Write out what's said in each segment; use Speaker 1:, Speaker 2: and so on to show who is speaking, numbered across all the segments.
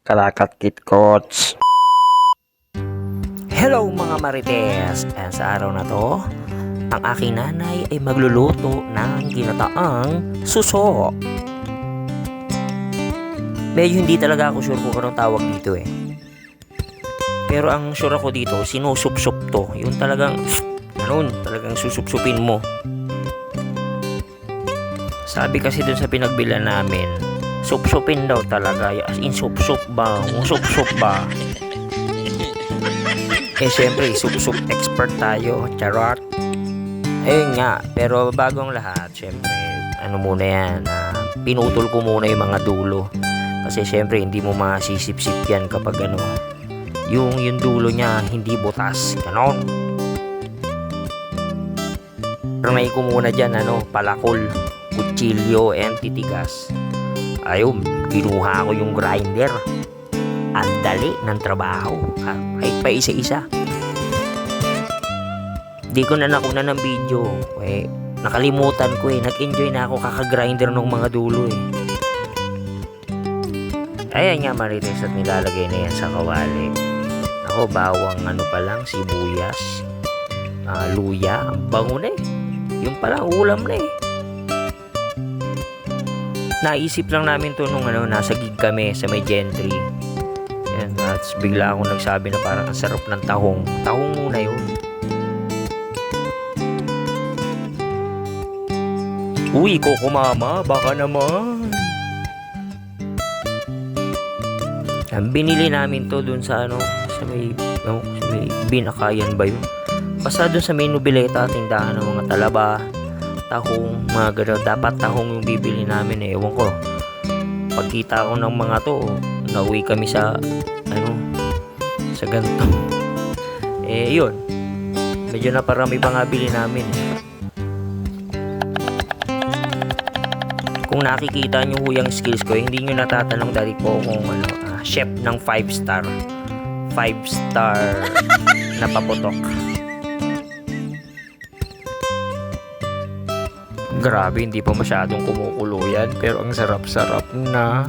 Speaker 1: Kalakatkit Coach. Hello mga Marites! Sa araw na to, ang aking nanay ay magluluto ng ginataang suso. Medyo hindi talaga ako sure kung anong tawag dito eh. Pero ang sure ako dito, sinusup-sup to. Yung talagang, talagang susupsupin mo. Sabi kasi dun sa pinagbilan namin, sup-supin daw talaga. As in, sup-sup ba? Sup-sup ba? Siyempre, sup-sup expert tayo. Charot. Ayun nga, pero bago ang lahat, siyempre, muna yan, pinutol ko muna yung mga dulo. Kasi siyempre, hindi mo masisip-sip yan kapag yung dulo niya hindi butas. Ganon. Trinay ko muna dyan, palakol, kutsilyo, and titigas. Ayun, kinuha ko yung grinder. Ang dali ng trabaho. Kahit pa isa-isa. Di ko na nakuna ng video. Nakalimutan ko eh. Nag-enjoy na ako kaka-grinder ng mga dulo eh. Ayan nga Marites, at nilalagay na yan sa kawali. Ako, bawang pa lang, sibuyas, luya. Ang bango na eh. Yung palang ulam na eh. Naisip lang namin to nung nasa gig kami sa may Gentry. Yan, at bigla akong nagsabi na parang ang sarap ng tahong. Tahong muna yun. Uy, Coco Mama, baka naman. Yan, binili namin to dun sa sa may Binakayan ba yun? Basta dun sa may Nobileta, tindahan ng mga talaba, tahong, mga gano'n. Dapat tahong yung bibili namin eh. Ewan ko. Pagkita ko ng mga to, nauwi kami sa sa ganito. Yun. Medyo naparami pa nga bili namin eh. Kung nakikita nyo yung skills ko, hindi nyo natatanong dati po kung chef ng 5-star. 5-star na paputok. Grabe, hindi pa masyadong kumukulo yan. Pero ang sarap-sarap na.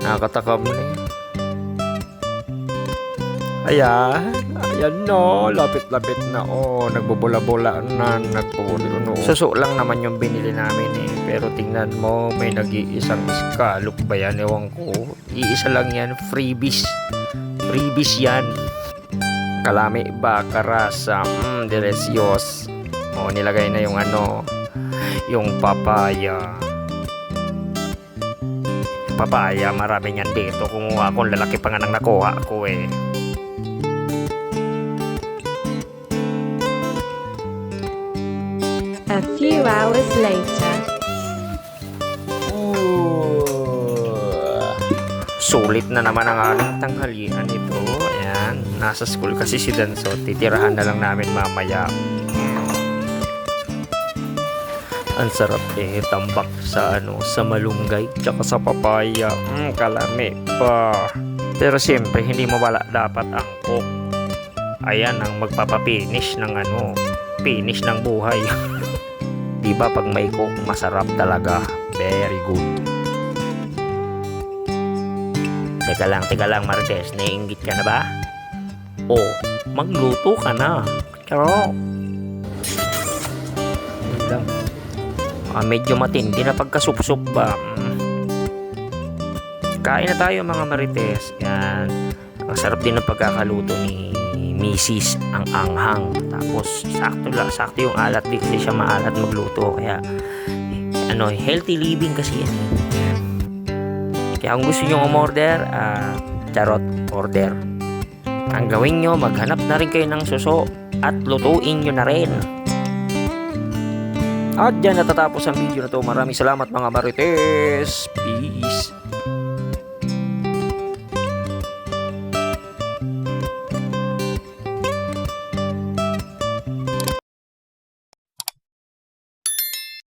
Speaker 1: Nakatakam na eh. Ayan no. Lapit-lapit na nagbubula-bula na. Suso lang naman yung binili namin eh. Pero tingnan mo, may nag-iisang scallop ba yan? Ewan ko. Iisa lang yan. Freebies. Freebies yan. Kalami ba? Karasa. Delicious. Nilagay na yung yung papaya. Papaya, marami niyan dito. Kumuha akong lalaki pa nga nang nakuha ko eh.
Speaker 2: A few hours later.
Speaker 1: Sulit na naman ang aming tanghalian ito. Ayan, nasa school kasi si Danso. Titirahan na lang namin mamaya. Ang sarap eh, tambak sa sa malunggay tsaka sa papaya. Kalami pa. Pero siyempre, hindi mawala dapat ang coke. Ayan ang magpapapinish ng finish ng buhay. Diba pag may coke, masarap talaga. Very good. Teka lang Marites, naiinggit ka na ba? Magluto ka na. Charo. Medyo matindi na pagkasup-sup ba. Kain na tayo mga Marites. Yan. Ang sarap din ng pagkakaluto ni Mrs. ang anghang. Tapos sakto yung alat. Di kasi siya maalat magluto. Kaya healthy living kasi yan. Kaya kung gusto nyo umorder, charot, order. Ang gawin nyo, maghanap na rin kayo ng suso at lutuin nyo na rin. At dyan natatapos ang video na to. Maraming salamat mga Marites. Peace.